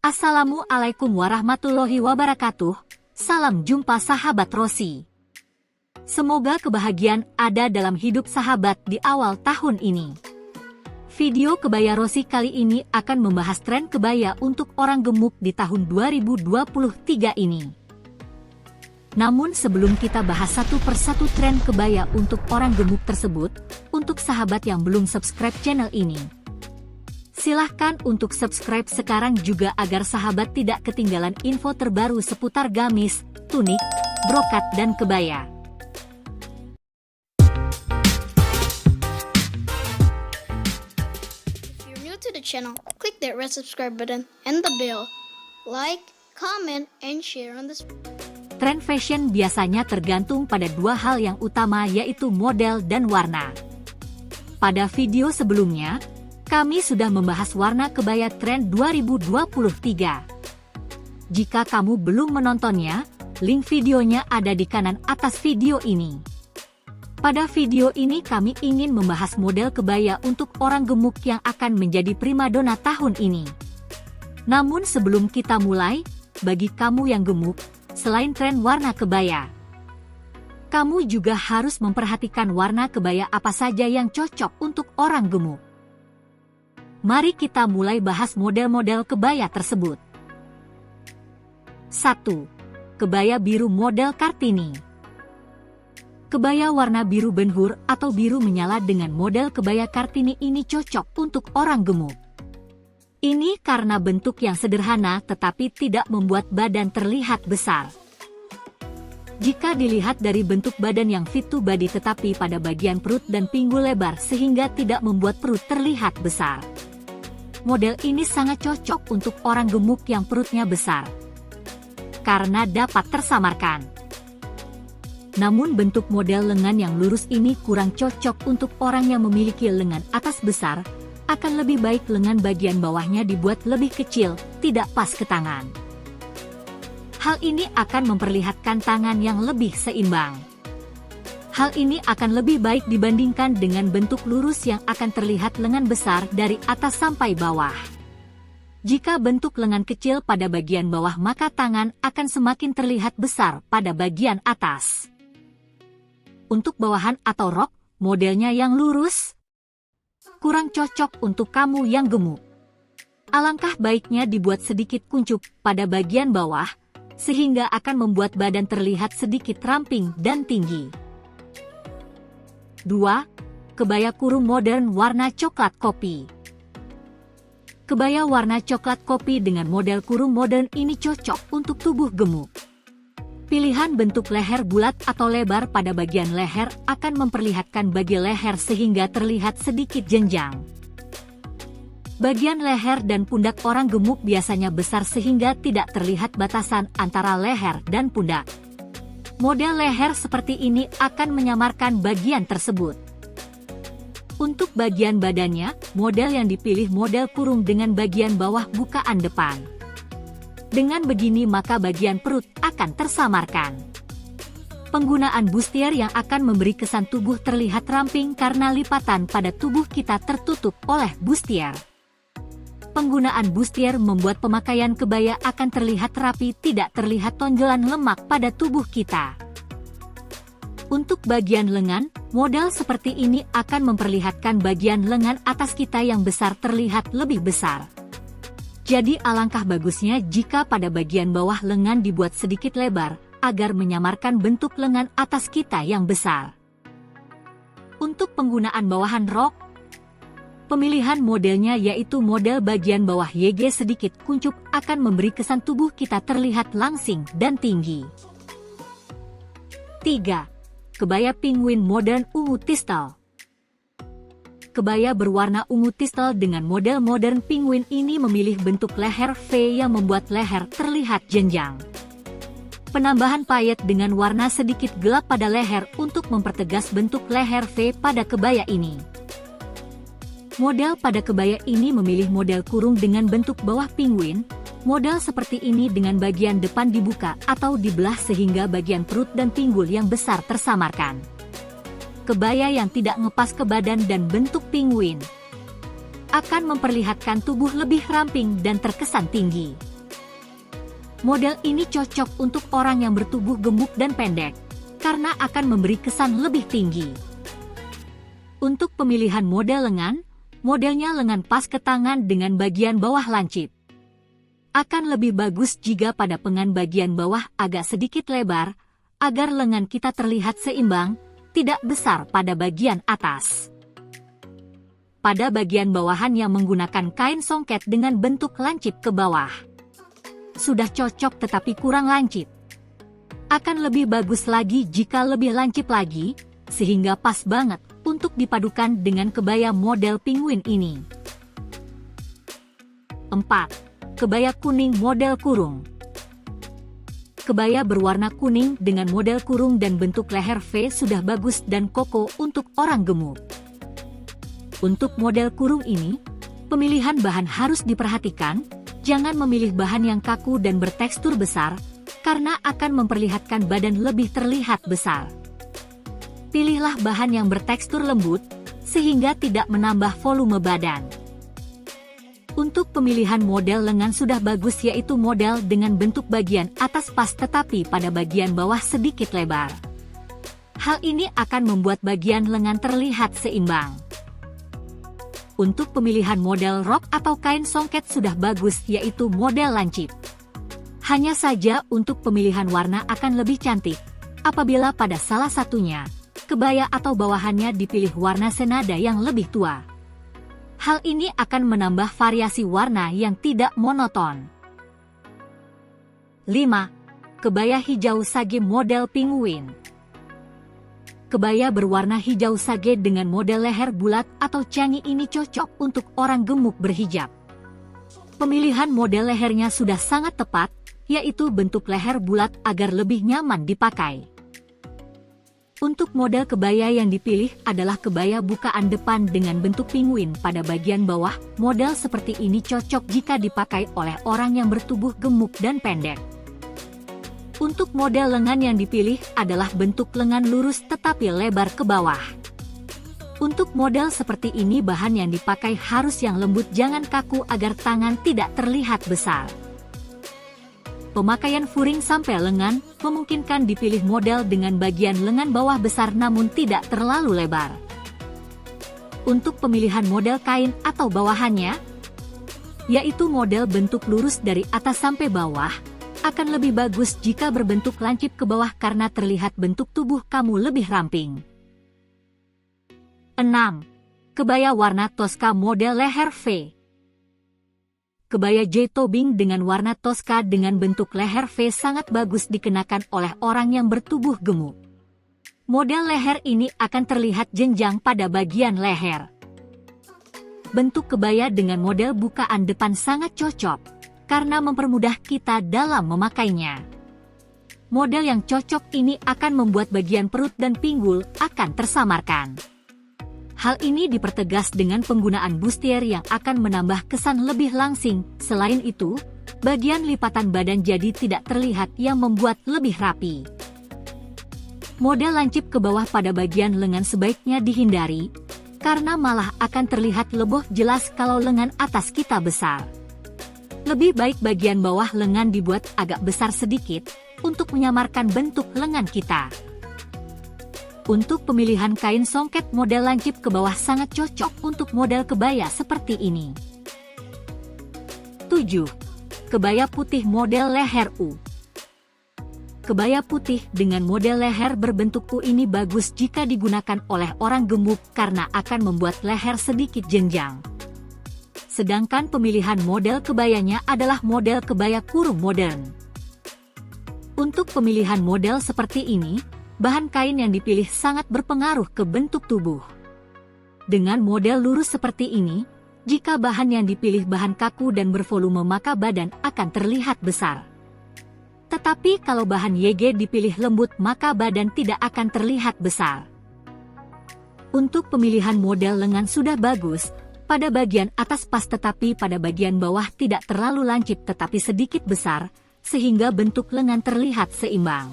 Assalamualaikum warahmatullahi wabarakatuh. Salam jumpa sahabat Rosi. Semoga kebahagiaan ada dalam hidup sahabat di awal tahun ini. Video kebaya Rosi kali ini akan membahas tren kebaya untuk orang gemuk di tahun 2023 ini. Namun sebelum kita bahas satu persatu tren kebaya untuk orang gemuk tersebut, untuk sahabat yang belum subscribe channel ini, silahkan untuk subscribe sekarang juga agar sahabat tidak ketinggalan info terbaru seputar gamis, tunik, brokat, dan kebaya. If you're new to the channel, click that red subscribe button and the bell. Like, comment, and share on this. Tren fashion biasanya tergantung pada dua hal yang utama, yaitu model dan warna. Pada video sebelumnya, kami sudah membahas warna kebaya tren 2023. Jika kamu belum menontonnya, link videonya ada di kanan atas video ini. Pada video ini kami ingin membahas model kebaya untuk orang gemuk yang akan menjadi primadona tahun ini. Namun sebelum kita mulai, bagi kamu yang gemuk, selain tren warna kebaya, kamu juga harus memperhatikan warna kebaya apa saja yang cocok untuk orang gemuk. Mari kita mulai bahas model-model kebaya tersebut. 1. Kebaya biru model Kartini. Kebaya warna biru benhur atau biru menyala dengan model kebaya Kartini ini cocok untuk orang gemuk. Ini karena bentuk yang sederhana tetapi tidak membuat badan terlihat besar. Jika dilihat dari bentuk badan yang fit to body tetapi pada bagian perut dan pinggul lebar sehingga tidak membuat perut terlihat besar, model ini sangat cocok untuk orang gemuk yang perutnya besar, karena dapat tersamarkan. Namun bentuk model lengan yang lurus ini kurang cocok untuk orang yang memiliki lengan atas besar, akan lebih baik lengan bagian bawahnya dibuat lebih kecil, tidak pas ke tangan. Hal ini akan memperlihatkan tangan yang lebih seimbang. Hal ini akan lebih baik dibandingkan dengan bentuk lurus yang akan terlihat lengan besar dari atas sampai bawah. Jika bentuk lengan kecil pada bagian bawah, maka tangan akan semakin terlihat besar pada bagian atas. Untuk bawahan atau rok, modelnya yang lurus kurang cocok untuk kamu yang gemuk. Alangkah baiknya dibuat sedikit kuncup pada bagian bawah, sehingga akan membuat badan terlihat sedikit ramping dan tinggi. 2. Kebaya kurung modern warna coklat kopi. Kebaya warna coklat kopi dengan model kurung modern ini cocok untuk tubuh gemuk. Pilihan bentuk leher bulat atau lebar pada bagian leher akan memperlihatkan bagi leher sehingga terlihat sedikit jenjang. Bagian leher dan pundak orang gemuk biasanya besar sehingga tidak terlihat batasan antara leher dan pundak. Model leher seperti ini akan menyamarkan bagian tersebut. Untuk bagian badannya, model yang dipilih model kurung dengan bagian bawah bukaan depan. Dengan begini maka bagian perut akan tersamarkan. Penggunaan bustier yang akan memberi kesan tubuh terlihat ramping karena lipatan pada tubuh kita tertutup oleh bustier. Penggunaan bustier membuat pemakaian kebaya akan terlihat rapi, tidak terlihat tonjolan lemak pada tubuh kita. Untuk bagian lengan, model seperti ini akan memperlihatkan bagian lengan atas kita yang besar terlihat lebih besar. Jadi alangkah bagusnya jika pada bagian bawah lengan dibuat sedikit lebar, agar menyamarkan bentuk lengan atas kita yang besar. Untuk penggunaan bawahan rok, pemilihan modelnya yaitu model bagian bawah YG sedikit kuncup akan memberi kesan tubuh kita terlihat langsing dan tinggi. 3. Kebaya penguin modern ungu tistel. Kebaya berwarna ungu tistel dengan model modern penguin ini memilih bentuk leher V yang membuat leher terlihat jenjang. Penambahan payet dengan warna sedikit gelap pada leher untuk mempertegas bentuk leher V pada kebaya ini. Model pada kebaya ini memilih model kurung dengan bentuk bawah penguin. Model seperti ini dengan bagian depan dibuka atau dibelah sehingga bagian perut dan pinggul yang besar tersamarkan. Kebaya yang tidak ngepas ke badan dan bentuk penguin akan memperlihatkan tubuh lebih ramping dan terkesan tinggi. model ini cocok untuk orang yang bertubuh gemuk dan pendek, karena akan memberi kesan lebih tinggi. Untuk pemilihan model lengan, modelnya lengan pas ke tangan dengan bagian bawah lancip. Akan lebih bagus jika pada pengan bagian bawah agak sedikit lebar, agar lengan kita terlihat seimbang, tidak besar pada bagian atas. Pada bagian bawahan yang menggunakan kain songket dengan bentuk lancip ke bawah. Sudah cocok tetapi kurang lancip. Akan lebih bagus lagi jika lebih lancip lagi, sehingga pas banget untuk dipadukan dengan kebaya model penguin ini. 4. Kebaya kuning model kurung. Kebaya berwarna kuning dengan model kurung dan bentuk leher V sudah bagus dan koko untuk orang gemuk. Untuk model kurung ini, pemilihan bahan harus diperhatikan, jangan memilih bahan yang kaku dan bertekstur besar, karena akan memperlihatkan badan lebih terlihat besar. Pilihlah bahan yang bertekstur lembut, sehingga tidak menambah volume badan. Untuk pemilihan model lengan sudah bagus yaitu model dengan bentuk bagian atas pas tetapi pada bagian bawah sedikit lebar. Hal ini akan membuat bagian lengan terlihat seimbang. Untuk pemilihan model rok atau kain songket sudah bagus yaitu model lancip. Hanya saja untuk pemilihan warna akan lebih cantik, apabila pada salah satunya, kebaya atau bawahannya dipilih warna senada yang lebih tua. Hal ini akan menambah variasi warna yang tidak monoton. 5. Kebaya hijau sage model penguin. Kebaya berwarna hijau sage dengan model leher bulat atau cangi ini cocok untuk orang gemuk berhijab. Pemilihan model lehernya sudah sangat tepat, yaitu bentuk leher bulat agar lebih nyaman dipakai. Untuk model kebaya yang dipilih adalah kebaya bukaan depan dengan bentuk penguin pada bagian bawah. Model seperti ini cocok jika dipakai oleh orang yang bertubuh gemuk dan pendek. Untuk model lengan yang dipilih adalah bentuk lengan lurus tetapi lebar ke bawah. Untuk model seperti ini bahan yang dipakai harus yang lembut, jangan kaku agar tangan tidak terlihat besar. Pemakaian furing sampai lengan memungkinkan dipilih model dengan bagian lengan bawah besar namun tidak terlalu lebar. Untuk pemilihan model kain atau bawahannya, yaitu model bentuk lurus dari atas sampai bawah, akan lebih bagus jika berbentuk lancip ke bawah karena terlihat bentuk tubuh kamu lebih ramping. 6. Kebaya warna Tosca model leher V. Kebaya J Tobing dengan warna Tosca dengan bentuk leher V sangat bagus dikenakan oleh orang yang bertubuh gemuk. Model leher ini akan terlihat jenjang pada bagian leher. Bentuk kebaya dengan model bukaan depan sangat cocok, karena mempermudah kita dalam memakainya. Model yang cocok ini akan membuat bagian perut dan pinggul akan tersamarkan. Hal ini dipertegas dengan penggunaan bustier yang akan menambah kesan lebih langsing. Selain itu, bagian lipatan badan jadi tidak terlihat yang membuat lebih rapi. Model lancip ke bawah pada bagian lengan sebaiknya dihindari, karena malah akan terlihat lebih jelas kalau lengan atas kita besar. Lebih baik bagian bawah lengan dibuat agak besar sedikit, untuk menyamarkan bentuk lengan kita. Untuk pemilihan kain songket model lancip ke bawah sangat cocok untuk model kebaya seperti ini. 7. Kebaya putih model leher U. Kebaya putih dengan model leher berbentuk U ini bagus jika digunakan oleh orang gemuk karena akan membuat leher sedikit jenjang. Sedangkan pemilihan model kebayanya adalah model kebaya kurung modern. Untuk pemilihan model seperti ini, bahan kain yang dipilih sangat berpengaruh ke bentuk tubuh. Dengan model lurus seperti ini, jika bahan yang dipilih bahan kaku dan bervolume maka badan akan terlihat besar. Tetapi kalau bahan YG dipilih lembut maka badan tidak akan terlihat besar. Untuk pemilihan model lengan sudah bagus, pada bagian atas pas tetapi pada bagian bawah tidak terlalu lancip tetapi sedikit besar, sehingga bentuk lengan terlihat seimbang.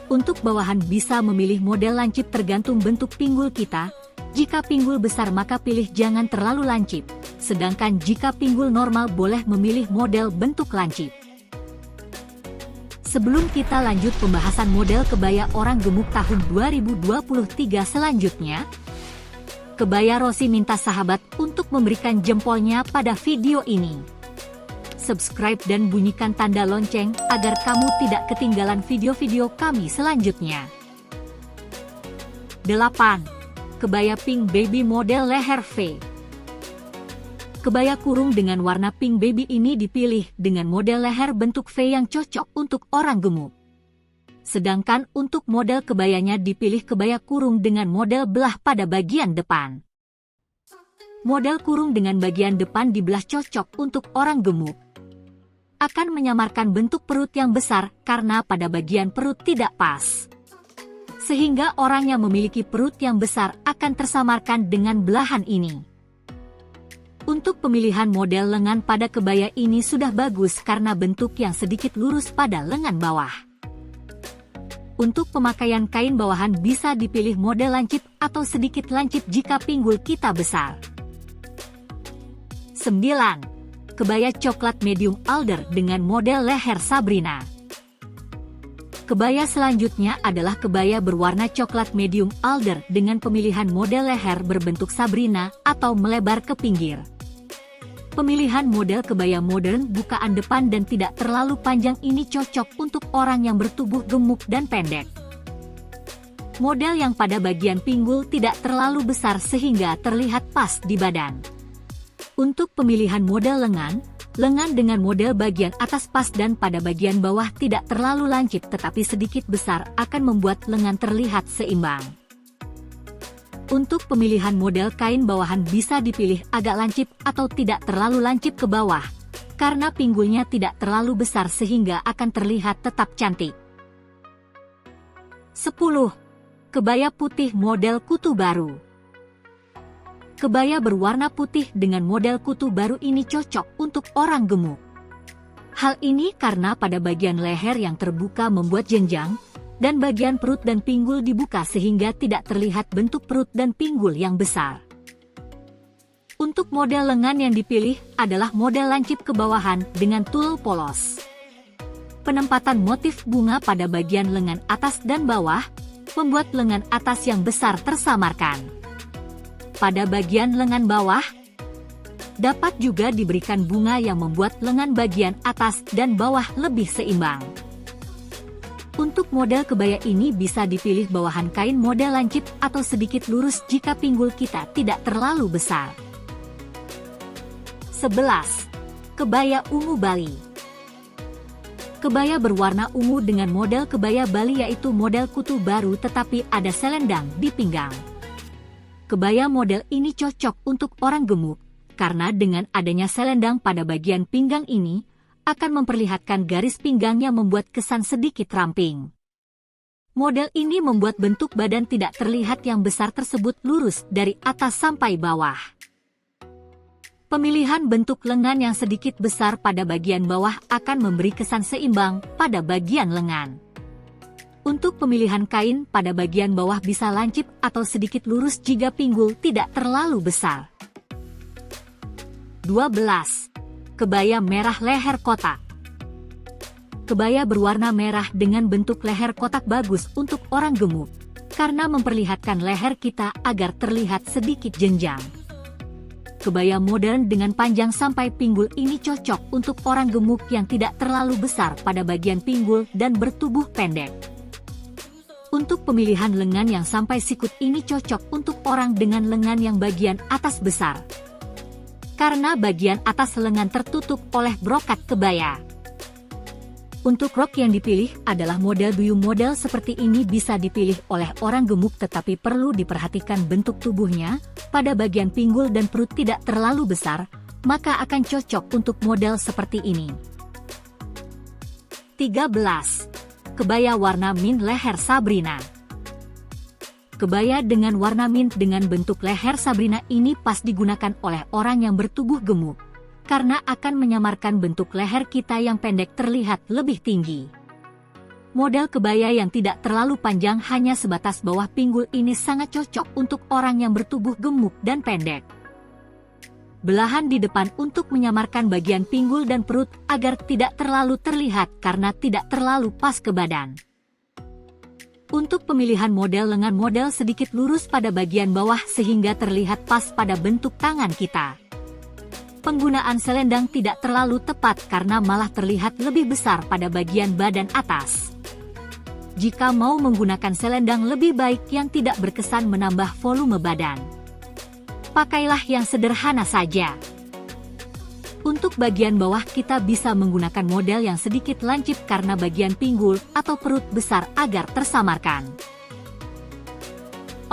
Untuk bawahan bisa memilih model lancip tergantung bentuk pinggul kita. Jika pinggul besar maka pilih jangan terlalu lancip, sedangkan jika pinggul normal boleh memilih model bentuk lancip. Sebelum kita lanjut pembahasan model kebaya orang gemuk tahun 2023 selanjutnya, Kebaya Rossi minta sahabat untuk memberikan jempolnya pada video ini. Subscribe dan bunyikan tanda lonceng agar kamu tidak ketinggalan video-video kami selanjutnya. 8. Kebaya pink baby model leher V. Kebaya kurung dengan warna pink baby ini dipilih dengan model leher bentuk V yang cocok untuk orang gemuk. Sedangkan untuk model kebayanya dipilih kebaya kurung dengan model belah pada bagian depan. Model kurung dengan bagian depan dibelah cocok untuk orang gemuk. Akan menyamarkan bentuk perut yang besar karena pada bagian perut tidak pas. Sehingga orang yang memiliki perut yang besar akan tersamarkan dengan belahan ini. Untuk pemilihan model lengan pada kebaya ini sudah bagus karena bentuk yang sedikit lurus pada lengan bawah. Untuk pemakaian kain bawahan bisa dipilih model lancip atau sedikit lancip jika pinggul kita besar. 9. Kebaya coklat medium alder dengan model leher Sabrina. Kebaya selanjutnya adalah kebaya berwarna coklat medium alder dengan pemilihan model leher berbentuk Sabrina atau melebar ke pinggir. Pemilihan model kebaya modern bukaan depan dan tidak terlalu panjang ini cocok untuk orang yang bertubuh gemuk dan pendek. Model yang pada bagian pinggul tidak terlalu besar sehingga terlihat pas di badan. Untuk pemilihan model lengan dengan model bagian atas pas dan pada bagian bawah tidak terlalu lancip tetapi sedikit besar akan membuat lengan terlihat seimbang. Untuk pemilihan model kain bawahan bisa dipilih agak lancip atau tidak terlalu lancip ke bawah, karena pinggulnya tidak terlalu besar sehingga akan terlihat tetap cantik. 10. Kebaya putih model kutu baru. Kebaya berwarna putih dengan model kutu baru ini cocok untuk orang gemuk. Hal ini karena pada bagian leher yang terbuka membuat jenjang, dan bagian perut dan pinggul dibuka sehingga tidak terlihat bentuk perut dan pinggul yang besar. Untuk model lengan yang dipilih adalah model lancip ke bawahan dengan tul polos. Penempatan motif bunga pada bagian lengan atas dan bawah membuat lengan atas yang besar tersamarkan. Pada bagian lengan bawah dapat juga diberikan bunga yang membuat lengan bagian atas dan bawah lebih seimbang. Untuk model kebaya ini bisa dipilih bawahan kain model lancip atau sedikit lurus jika pinggul kita tidak terlalu besar. 11. Kebaya ungu Bali. Kebaya berwarna ungu dengan model kebaya Bali yaitu model kutu baru tetapi ada selendang di pinggang. Kebaya model ini cocok untuk orang gemuk, karena dengan adanya selendang pada bagian pinggang ini, akan memperlihatkan garis pinggang yang membuat kesan sedikit ramping. Model ini membuat bentuk badan tidak terlihat yang besar tersebut lurus dari atas sampai bawah. Pemilihan bentuk lengan yang sedikit besar pada bagian bawah akan memberi kesan seimbang pada bagian lengan. Untuk pemilihan kain pada bagian bawah bisa lancip atau sedikit lurus jika pinggul tidak terlalu besar. 12. Kebaya merah leher kotak. Kebaya berwarna merah dengan bentuk leher kotak bagus untuk orang gemuk, karena memperlihatkan leher kita agar terlihat sedikit jenjang. Kebaya modern dengan panjang sampai pinggul ini cocok untuk orang gemuk yang tidak terlalu besar pada bagian pinggul dan bertubuh pendek. Untuk pemilihan lengan yang sampai sikut ini cocok untuk orang dengan lengan yang bagian atas besar, karena bagian atas lengan tertutup oleh brokat kebaya. Untuk rok yang dipilih adalah model buyung. Model seperti ini bisa dipilih oleh orang gemuk tetapi perlu diperhatikan bentuk tubuhnya, pada bagian pinggul dan perut tidak terlalu besar, maka akan cocok untuk model seperti ini. 13. Kebaya warna mint leher Sabrina. Kebaya dengan warna mint dengan bentuk leher Sabrina ini pas digunakan oleh orang yang bertubuh gemuk, karena akan menyamarkan bentuk leher kita yang pendek terlihat lebih tinggi. Model kebaya yang tidak terlalu panjang hanya sebatas bawah pinggul ini sangat cocok untuk orang yang bertubuh gemuk dan pendek. Belahan di depan untuk menyamarkan bagian pinggul dan perut agar tidak terlalu terlihat karena tidak terlalu pas ke badan. Untuk pemilihan model lengan, model sedikit lurus pada bagian bawah sehingga terlihat pas pada bentuk tangan kita. Penggunaan selendang tidak terlalu tepat karena malah terlihat lebih besar pada bagian badan atas. Jika mau menggunakan selendang, lebih baik yang tidak berkesan menambah volume badan. Pakailah yang sederhana saja. Untuk bagian bawah kita bisa menggunakan model yang sedikit lancip karena bagian pinggul atau perut besar agar tersamarkan.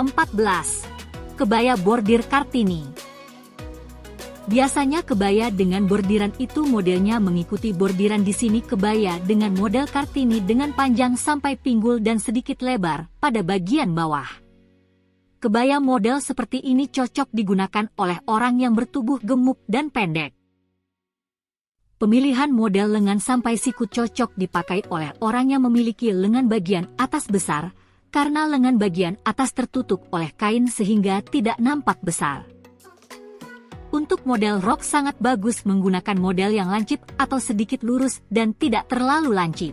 14. Kebaya bordir Kartini. Biasanya kebaya dengan bordiran itu modelnya mengikuti bordiran di sini. Kebaya dengan model Kartini dengan panjang sampai pinggul dan sedikit lebar pada bagian bawah. Kebaya model seperti ini cocok digunakan oleh orang yang bertubuh gemuk dan pendek. Pemilihan model lengan sampai siku cocok dipakai oleh orang yang memiliki lengan bagian atas besar, karena lengan bagian atas tertutup oleh kain sehingga tidak nampak besar. Untuk model rok sangat bagus menggunakan model yang lancip atau sedikit lurus dan tidak terlalu lancip.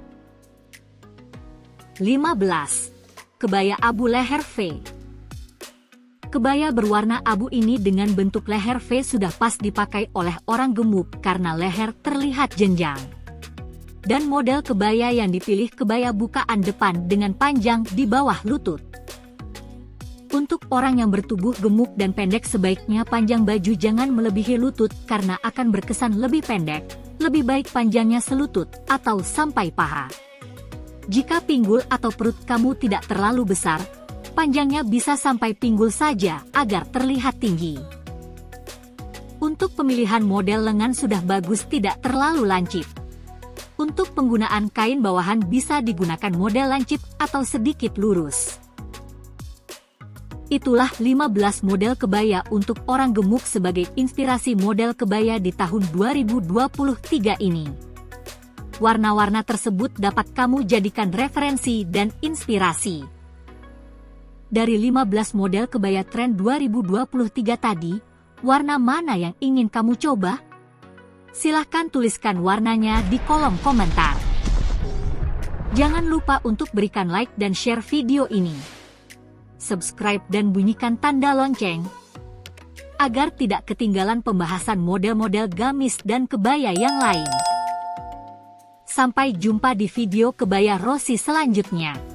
15. Kebaya abu leher V. Kebaya berwarna abu ini dengan bentuk leher V sudah pas dipakai oleh orang gemuk karena leher terlihat jenjang. Dan model kebaya yang dipilih kebaya bukaan depan dengan panjang di bawah lutut. Untuk orang yang bertubuh gemuk dan pendek sebaiknya panjang baju jangan melebihi lutut karena akan berkesan lebih pendek, lebih baik panjangnya selutut atau sampai paha. Jika pinggul atau perut kamu tidak terlalu besar, panjangnya bisa sampai pinggul saja agar terlihat tinggi. Untuk pemilihan model lengan sudah bagus, tidak terlalu lancip. Untuk penggunaan kain bawahan bisa digunakan model lancip atau sedikit lurus. Itulah 15 model kebaya untuk orang gemuk sebagai inspirasi model kebaya di tahun 2023 ini. Warna-warna tersebut dapat kamu jadikan referensi dan inspirasi. Dari 15 model kebaya tren 2023 tadi, warna mana yang ingin kamu coba? Silahkan tuliskan warnanya di kolom komentar. Jangan lupa untuk berikan like dan share video ini. Subscribe dan bunyikan tanda lonceng, agar tidak ketinggalan pembahasan model-model gamis dan kebaya yang lain. Sampai jumpa di video kebaya Rossi selanjutnya.